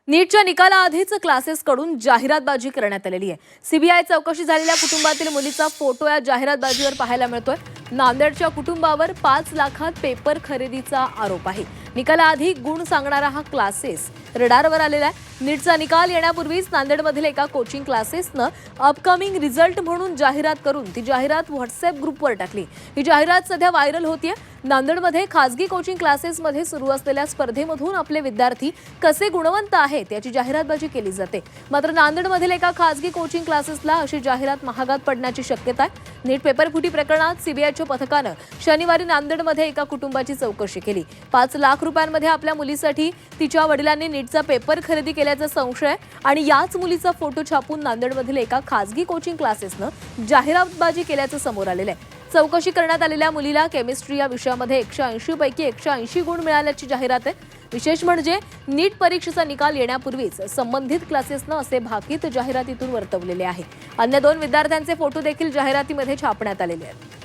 नीटच्या निकालाआधीच क्लासेसकडून जाहिरातबाजी करण्यात आलेली आहे। सीबीआय चौकशी झालेल्या कुटुंबातील मुलीचा फोटो या जाहिरातबाजीवर पाहायला मिळतोय। नांदेडच्या कुटुंबावर 5 लाखात पेपर खरेदीचा आरोप आहे। निकालाआधी गुण सांगणारा हा क्लासेस रडारवर आलेला आहे। नीटचा निकाल येण्यापूर्वीच नांदेडमधील एका कोचिंग क्लासेसनं अपकमिंग रिझल्ट म्हणून जाहिरात करून ती जाहिरात व्हॉट्सअप ग्रुपवर टाकली। ही जाहिरात सध्या व्हायरल होतीये। नांदेडमध्ये खासगी कोचिंग क्लासेसमध्ये सुरू असलेल्या स्पर्धेमधून आपले विद्यार्थी कसे गुणवंत आहेत याची जाहिरातबाजी केली जाते। मात्र नांदेडमधील एका खासगी कोचिंग क्लासेसला अशी जाहिरात महागात पडण्याची शक्यता आहे। नीट पेपर फुटी प्रकरणात सीबीआयच्या पथकानं शनिवारी नांदेडमध्ये एका कुटुंबाची चौकशी केली। 5 लाख रुपयांमध्ये आपल्या मुलीसाठी तिच्या वडिलांनी नीटचा पेपर खरेदी केल्याचा संशय आहे आणि याच मुलीचा फोटो छापून नांदेडमधील एका खासगी कोचिंग क्लासेसनं जाहिरातबाजी केल्याचं समोर आलेलं आहे। चौकशी करण्यात आलेल्या मुलीला केमिस्ट्री या विषयामध्ये 180 पैकी 180 गुण मिळाल्याची जाहिरात आहे। विशेष म्हणजे नीट परीक्षेचा निकाल येण्यापूर्वीच संबंधित क्लासेसनं असे भाकीत जाहिरातीतून वर्तवलेले आहे। अन्य 2 विद्यार्थ्यांचे फोटो देखील जाहिरातीमध्ये छापण्यात आलेले आहेत।